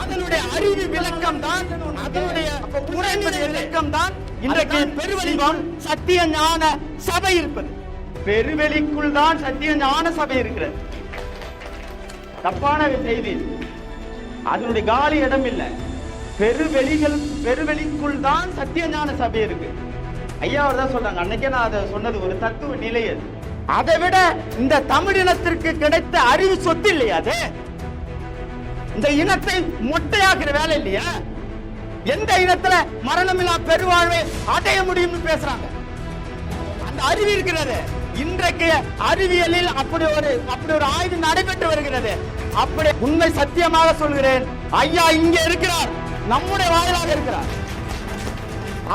அதனுடைய அறிவு விளக்கம் தான், அதனுடைய உரைமுறை விளக்கம் தான் இன்றைக்கு பெருவெளிக்குள் சத்திய ஞான சபை இருப்பது. பெருவெளிக்குள் தான் சத்திய ஞான சபை இருக்கிறது. தப்பான செய்தி. அதனுடைய காலி இடம் இல்லை. பெருவெளிக்குள் தான் சத்திய ஞான சபை இருக்கு. ஐயா அவர் தான் சொல்றாங்க. அன்னைக்கே நான் அதை சொன்னது ஒரு தத்துவ நிலை. அதை விட இந்த தமிழினத்திற்கு கிடைத்த அறிவு சொத்து இல்லையா அது? இந்த இனத்தை மொட்டையாக்குற வேலை இல்லையா? எந்த இனத்துல மரணமில்லா பெருவாழ்வை அடைய முடியும்னு பேசுறாங்க. அந்த அறிவு இருக்கிறது. இன்றைக்கு அறிவியலில் அப்படி ஒரு ஆய்வு நடைபெற்று வருகிறது. அப்படி உண்மை சத்தியமாக சொல்கிறேன், ஐயா இங்கே இருக்கிறார், நம்முடைய வாயிலாக இருக்கிறார்.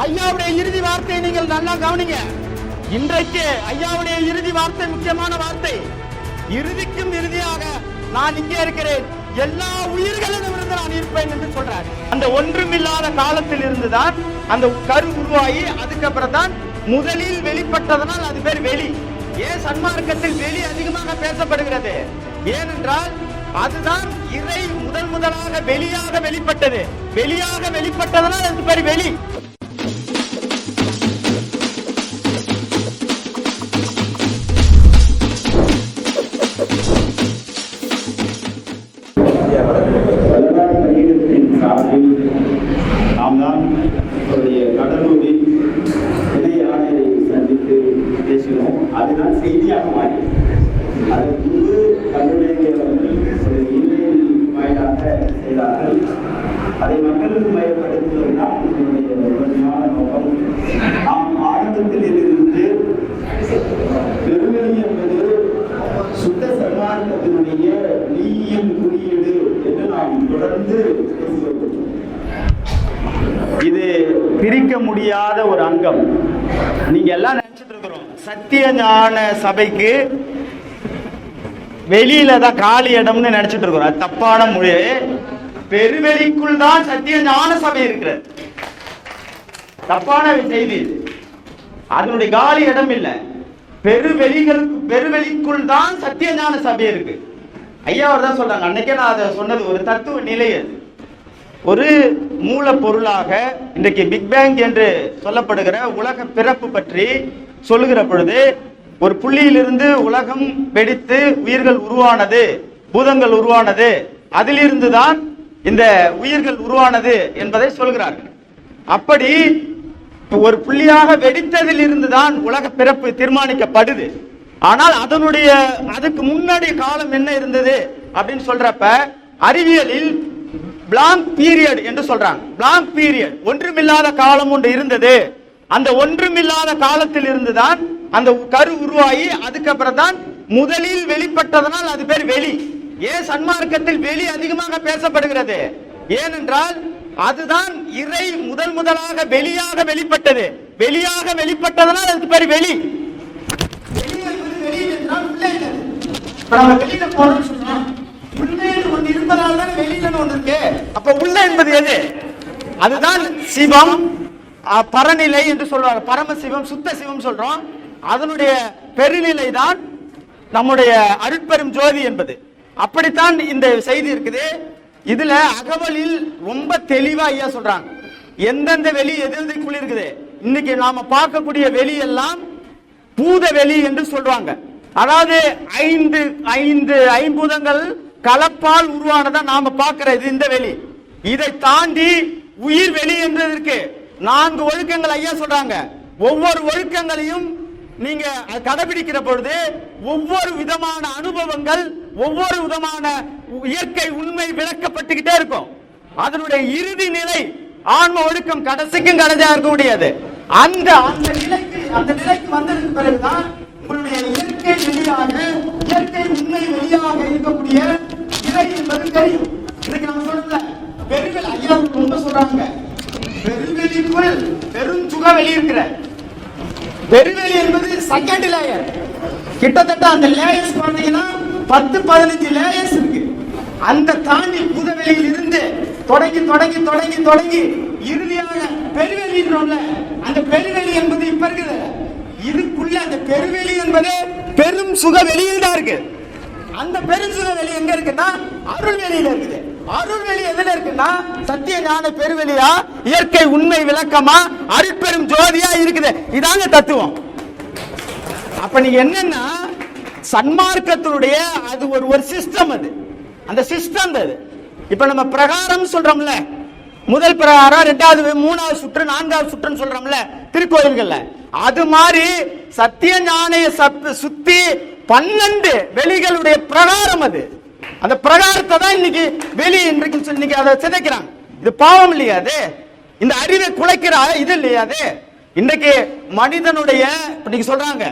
ஐயாவுடைய இறுதி வார்த்தையை நீங்கள் நல்லா கவனிங்க. இன்றைக்கு ஐயாவுடைய இறுதி வார்த்தை முக்கியமான வார்த்தை. இறுதிக்கும் இறுதியாக நான் இங்கே இருக்கிறேன், எல்லா உயிர்களிலும் இருந்து நான் இருப்பேன் என்று சொல்றார். அந்த ஒன்றுமில்லாத காலத்தில் இருந்துதான் அந்த கரு உருவாகி அதுக்கப்புறம் தான் முதலில் வெளிப்பட்டதனால் அது பேர் வெளி. ஏன் சன்மார்க்கத்தில் வெளி அதிகமாக பேசப்படுகிறது? ஏனென்றால் அதுதான் இறை முதலாக வெளியாக வெளிப்பட்டது. வெளியாக வெளிப்பட்டதனால் அது பேர் வெளி. நாம் தான் கடலூரில் இணையாளரை சந்தித்து பேசினோம். அதுதான் செய்தியாக மாறி அதற்கு முன்பு கல்லூரியில் இணையில் வாயிலாக செய்தார்கள். அதை மக்களுக்கு பயன்படுத்துவதுதான் என்னுடைய முக்கியமான நோக்கம். நாம் ஆரம்பத்தில் இருந்து பெருவெளி என்பது சுத்த சன்மார்க்கத்தினுடைய மெய்யியல் குறியீடு என்று நாம் தொடர்ந்து பேசுகிறோம். இது பிரிக்க முடியாத ஒரு அங்கம். நீங்க எல்லாம் நினைச்சிட்டு இருக்கிறோம் சத்திய ஞான சபைக்கு வெளியில தான் காலி இடம்னு நினைச்சிட்டு இருக்கிறோம். அது தப்பான மொழி. பெருவெளிக்குள் தான் சத்திய ஞான சபை இருக்கிறது. தப்பான செய்தி. அதனுடைய காலி இடம் இல்லை. பெருவெளிக்குள் தான் சத்திய ஞான சபை இருக்கு. ஐயா அவர் தான் சொல்றாங்க. அன்னைக்கே நான் அதை சொன்னது ஒரு தத்துவ நிலை. அது ஒரு மூலப்பொருளாக இன்றைக்கு பிக் பேங் என்று சொல்லப்படுகிற உலக பிறப்பு பற்றி சொல்லுகிற பொழுது ஒரு புள்ளியிலிருந்து உலகம் வெடித்து உயிர்கள் உருவானது, பூதங்கள் உருவானது, அதிலிருந்து தான் இந்த உயிர்கள் உருவானது என்பதை சொல்கிறார்கள். அப்படி ஒரு புள்ளியாக வெடித்ததில் இருந்துதான் உலக பிறப்பு தீர்மானிக்கப்படுது. ஆனால் அதுக்கு முன்னாடி காலம் என்ன இருந்தது அப்படின்னு சொல்றப்ப அறிவியலில் பிளாங்க் பீரியட் என்று சொல்றாங்க. பிளாங்க் பீரியட், ஒன்றுமில்லாத காலம் ஒன்று இருந்தது. அந்த ஒன்றுமில்லாத காலத்தில் இருந்துதான் அந்த கரு உருவாகி அதுக்கப்புறம் தான் முதலில் வெளிப்பட்டதனால் அது பேர் வெளி. ஏன் சன்மார்க்கத்தில் வெளி அதிகமாக பேசப்படுகிறது? ஏனென்றால் அதுதான் இறை முதலாக வெளியாக வெளிப்பட்டது. வெளியாக வெளிப்பட்டதனால் அதுக்கு பேர் வெளி. வெளியில போறோம்னு சொன்னோம். ஒன்று இருப்பதால் தான் வெளியில ஒன்று இருக்கு. அப்ப உள்ள என்பது எது? அதுதான் சிவம், பரநிலை என்று சொல்றாங்க. பரமசிவம், சுத்த சிவம் சொல்றோம். அதனுடைய பெருநிலை தான் நம்முடைய அருட்பெரும் ஜோதி என்பது. அப்படித்தான் இந்த செய்தி இருக்குது. இதுல அகவலில் ரொம்ப தெளிவா ஐயா சொல்றாங்க. எந்தெந்த வெளி எதிர்க்குள்ள இருக்குது. இன்னைக்கு நாம பார்க்கக்கூடிய வெளி எல்லாம் பூத வெளி என்று சொல்றாங்க. அதாவது ஐம்பூதங்கள் கலப்பால் உருவானதா நாம பார்க்கிறது இந்த வெளி. இதை தாண்டி உயிர் வெளி என்றதற்கு 4 ஒழுக்கங்கள் ஐயா சொல்றாங்க. ஒவ்வொரு ஒழுக்கங்களையும் நீங்க கடைபிடிக்கிற பொழுது ஒவ்வொரு விதமான அனுபவங்கள், ஒவ்வொரு விதமான இயற்கை உண்மை விளக்கப்பட்டுக்கிட்டே இருக்கும். அதனுடைய இறுதி நிலை ஆன்ம ஒழுக்கம் கடைசிக்கும் கடைசியா இருக்க முடியாது. அந்த நிலைக்கு வந்ததுக்கு பிறகுதான் உங்களுடைய இயற்கை வெளியாக, இயற்கை உண்மை வெளியாக இருக்கக்கூடிய நிலை என்பது தெரியும். இன்னைக்கு நம்ம சொல்றோம்ல பெருவெளி. ஐயா ரொம்ப சொல்றாங்க, பெருவெளிக்குள் பெருஞ்சுக வெளி இருக்கிற பெருவெளி என்பது செகண்ட் லேயர். கிட்டத்தட்ட அந்த லேயர்ஸ் பார்த்தீங்கன்னா 10-15 லேயர்ஸ் இருக்கு. அந்த தாண்டி புதவெளியில் இருந்து தொடங்கி தொடங்கி தொடங்கி தொடங்கி இறுதியாக பெருவெளின்றோம்ல, அந்த பெருவெளி என்பது இப்ப இருக்குது. இதுக்குள்ள அந்த பெருவெளி என்பது பெரும் சுக வெளியில் தான் இருக்கு. அந்த பெருஞ்சுக வெளி எங்க இருக்குன்னா அருள்வெளியில இருக்குது. அருள்வெளி எதுல இருக்குன்னா சத்திய ஞான பெருவெளியா, இயற்கை உண்மை விளக்கமா, அருட்பெரும் ஜோதியா இருக்குது. இதாங்க தத்துவம். அப்ப நீங்க என்னன்னா சன்மார்க்கத்தினுடைய அது ஒரு சிஸ்டம். அது அந்த சிஸ்டம். அது இப்ப நம்ம பிரகாரம் சொல்றோம்ல, முதல் பிரகாரம், இரண்டாவது, மூணாவது சுற்று, நான்காவது சுற்றுன்னு சொல்றோம்ல திருக்கோயில்கள்ல, அது மாதிரி சத்திய ஞானைய சுத்தி 12 வெளிகளுடைய பிரகாரம். அது அந்த பிரகாரத்தை தான் இன்னைக்கு வெளி இன்னைக்கு அதை சிதைக்கிறாங்க. இது பாவம் இல்லையா? அது இந்த அறிவை குலைக்கிற இது இல்லையா? அது இன்றைக்கு மனிதனுடைய இன்னைக்கு சொல்றாங்க,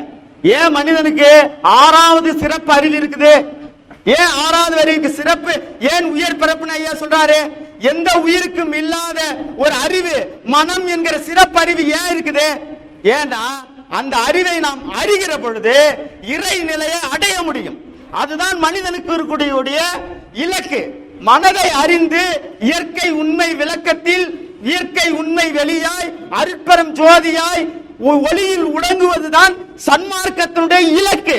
ஏன் மனிதனுக்கு 6வது சிறப்பு அறிவு இருக்குது? ஏன் 6வது அறிவுக்கு சிறப்பு? ஏன் உயர் பிறப்புன்னு ஐயா சொல்றாரு? எந்த உயிருக்கும் இல்லாத ஒரு அறிவு, மனம் என்கிற சிறப்பு அறிவு ஏன் இருக்குது? ஏன்னா அந்த அறிவை நாம் அறிகிற பொழுது இறை நிலையை அடைய முடியும். அதுதான் மனிதனுக்கு இருக்கக்கூடிய இலக்கு. மனதை அறிந்து இயற்கை உண்மை விளக்கத்தில், இயற்கை உண்மை வெளியாய், அருட்பெரும் ஜோதியாய் ஒளியில் உடங்குவதுதான் சன்மார்க்கத்தினுடைய இலக்கு.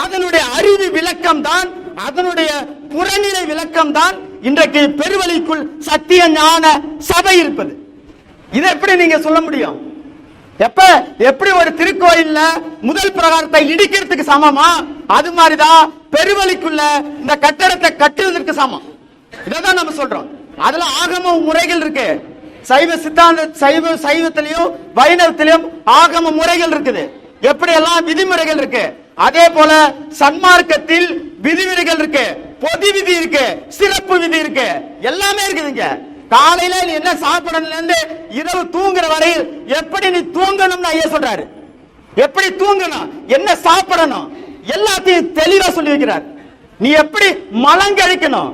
அதனுடைய அறிவு விளக்கம் தான், அதனுடைய புறநிலை விளக்கம் தான் இன்றைக்கு பெருவழிக்குள் சத்திய ஞான சபை இருப்பது. இதை எப்படி நீங்க சொல்ல முடியும்? எப்படி ஒரு திருக்கோயில்ல முதல் பிரகாரத்தை இடிக்கிறதுக்கு சமமா, அது மாதிரிதான் பெருவழிக்குள்ள இந்த கட்டடத்தை கட்டுவதற்கு சமம். இதான் நம்ம சொல்றோம். அதுல ஆகம முறைகள் இருக்கு. சைவ சித்தாந்த சைவத்திலையும் வைணவத்திலையும் ஆகம முறைகள் இருக்குது. எப்படி எல்லாம் விதிமுறைகள் இருக்கு, அதே போல சன்மார்க்கத்தில் விதிமுறைகள் இருக்கு, பொது விதி இருக்கு, சிறப்பு விதி இருக்கு, எல்லாமே இருக்குதுங்க. காலையில நீ என்ன சாப்பிடணும்ல இருந்து இரவு தூங்குற வரையில் எப்படி நீ தூங்கணும்னு ஐயா சொல்றாரு. எப்படி தூங்கணும், என்ன சாப்பிடணும், எல்லாத்தையும் தெளிவா சொல்லி வைக்கிறார். நீ எப்படி மலம் கழிக்கணும்,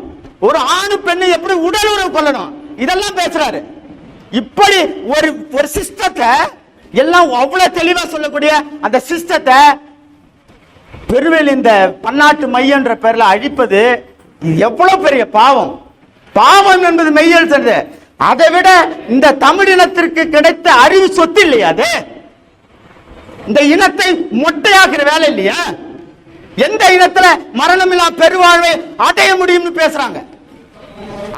ஒரு ஆணு பெண்ணு எப்படி உடல் உறவு கொள்ளணும், இதெல்லாம் பேசுறாரு. இப்படி ஒரு சிஸ்டத்தை எல்லாம் அவ்வளவு தெளிவா சொல்லக்கூடிய அந்த சிஸ்டத்தை பெருவேல் இந்த பன்னாட்டு மையன்ற பேர்ல அழிப்பது எவ்வளவு பெரிய பாவம். பாவம் என்பது மெய்யல் சொல்றது. அதை விட இந்த தமிழினத்திற்கு கிடைத்த அறிவு சொத்து இல்லையா? அது இந்த இனத்தை மொட்டையாக்குற வேலை இல்லையா? எந்த இனத்துல மரணமில்லா பெருவாழ்வை அடைய முடியும்னு பேசுறாங்க.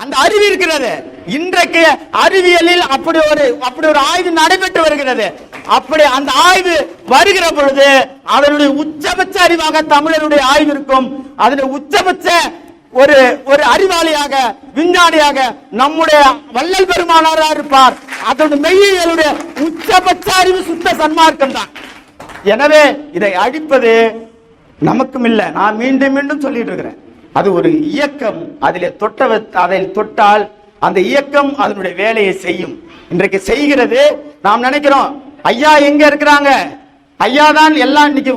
அந்த அறிவு இருக்கிறது. இன்றைக்கு அறிவியலில் அப்படி ஒரு ஆய்வு நடைபெற்று வருகிறது. அப்படி அந்த ஆய்வு வருகிற பொழுது அதனுடைய உச்சபட்ச அறிவாக தமிழருடைய ஆய்வு இருக்கும். அதனுடைய உச்சபட்ச ஒரு அறிவாளியாக, விஞ்ஞானியாக நம்முடைய வள்ளல் பெருமானாரா இருப்பார். அதனுடைய மெய்யியலுடைய உச்சபட்ச அறிவு சுத்த சன்மார்க்கம் தான். எனவே இதை அழிப்பது நமக்கும் இல்லை. நான் மீண்டும் மீண்டும் சொல்லிட்டு இருக்கிறேன். அது ஒரு இயக்கம். அதை தொட்டால் அந்த இயக்கம் அதனுடைய வேலையை செய்யும். இன்றைக்கு செய்கிறது. நாம் நினைக்கிறோம் ஐயா எங்க இருக்கிறாங்க, ஐயா தான் எல்லாம். இன்னைக்கு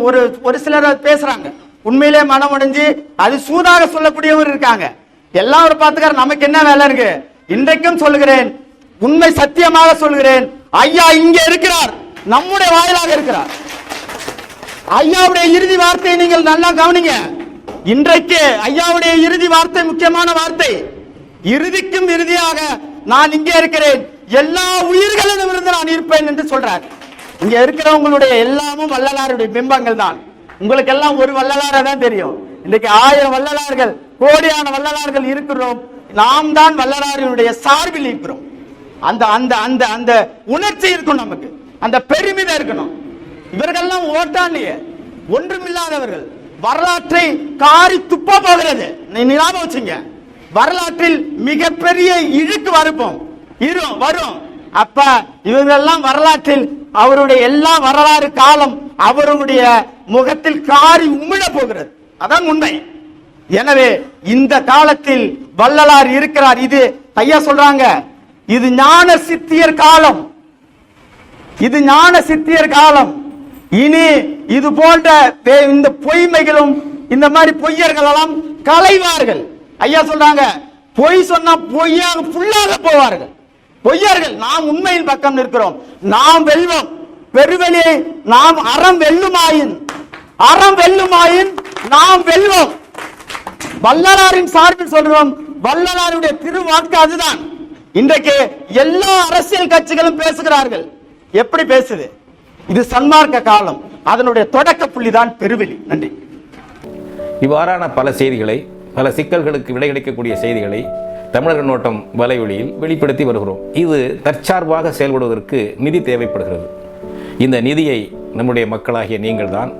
ஒரு சிலர் பேசுறாங்க, உண்மையிலே மனம் அடைஞ்சு அது சூதாக சொல்லக்கூடியவர் இருக்காங்க. எல்லாரும் பார்த்துக்கார நமக்கு என்ன வேலை இருக்கு? இன்றைக்கும் சொல்லுகிறேன், உண்மை சத்தியமாக சொல்கிறேன், ஐயா இங்க இருக்கிறார், நம்முடைய வாயிலாக இருக்கிறார். ஐயாவுடைய இறுதி வார்த்தையை நீங்கள் நல்லா கவனிங்க. இன்றைக்கு ஐயாவுடைய இறுதி வார்த்தை முக்கியமான வார்த்தை. இறுதிக்கும் இறுதியாக நான் இங்கே இருக்கிறேன், எல்லா உயிர்களிடம் இருந்து நான் இருப்பேன் என்று சொல்றார். இங்க இருக்கிறவங்களுடைய எல்லாமும் வள்ளலாருடைய பிம்பங்கள் தான். உங்களுக்கு எல்லாம் ஒரு வள்ளலாரா தான் தெரியும். இன்றைக்கு 1000 வள்ளலார்கள், கோடியான வள்ளலார்கள் இருக்கிறோம். நாம் தான் வள்ளலாரினுடைய சார்பில் இருக்கிறோம். அந்த அந்த அந்த அந்த உணர்ச்சி இருக்கும் நமக்கு, அந்த பெருமிதம் இருக்கணும். இவர்கள்லாம் ஓட்டாண்டிய ஒன்றுமில்லாதவர்கள். வரலாற்றை காரி துப்ப போகிறது. ஞாபகம் வச்சுங்க, வரலாற்றில் மிகப்பெரிய இழுக்கு வரும். அப்ப இவர்களெல்லாம் வரலாற்றில் அவருடைய எல்லா வரலாறு காலம் அவருடைய முகத்தில் காரி உமிழ போகிறது. அதான் உண்மை. எனவே இந்த காலத்தில் வள்ளலார் இருக்கிறார். இது ஐயா சொல்றாங்க, இது ஞான சித்தியர் காலம். இது ஞான சித்தியர் காலம். இனி இது போன்ற இந்த பொய்மைகளும் இந்த மாதிரி பொய்யர்கள் எல்லாம் களைவார்கள். ஐயா சொல்றாங்க, பொய் சொன்னா பொய்யாக புல்லாக போவார்கள். பொய்யர்கள் நாம் உண்மையின் பக்கம் நிற்கிறோம். நாம் வெல்வோம். பெருவெளியை நாம் அறம் வெல்லுமாயின் நாம் வெல்வோம். வள்ளலாரின் சார்பில் சொல்றோம். வள்ளலாருடைய திருவாக்கு அதுதான். இன்றைக்கு எல்லா அரசியல் கட்சிகளும் பேசுகிறார்கள். எப்படி பேசுது? இது சன்மார்க்க காலம். அதனுடைய தொடக்க புள்ளிதான் பெருவெளி. நன்றி. இவ்வாறான பல செய்திகளை, பல சிக்கல்களுக்கு விடை கிடைக்கக்கூடிய செய்திகளை தமிழர் கண்ணோட்டம் வலையொலியில் வெளிப்படுத்தி வருகிறோம். இது தற்சார்பாக செயல்படுவதற்கு நிதி தேவைப்படுகிறது. இந்த நிதியை நம்முடைய மக்களாகிய நீங்கள் தான்,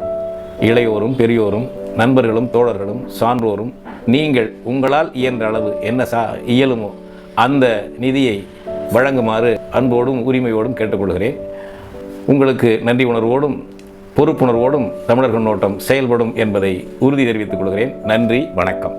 இளையோரும் பெரியோரும் நண்பர்களும் தோழர்களும் சான்றோரும், நீங்கள் உங்களால் இயன்ற அளவு என்ன இயலுமோ அந்த நிதியை வழங்குமாறு அன்போடும் உரிமையோடும் கேட்டுக்கொள்கிறேன். உங்களுக்கு நன்றி உணர்வோடும் பொறுப்புணர்வோடும் தமிழர் கண்ணோட்டம் செயல்படும் என்பதை உறுதி தெரிவித்துக் கொள்கிறேன். நன்றி, வணக்கம்.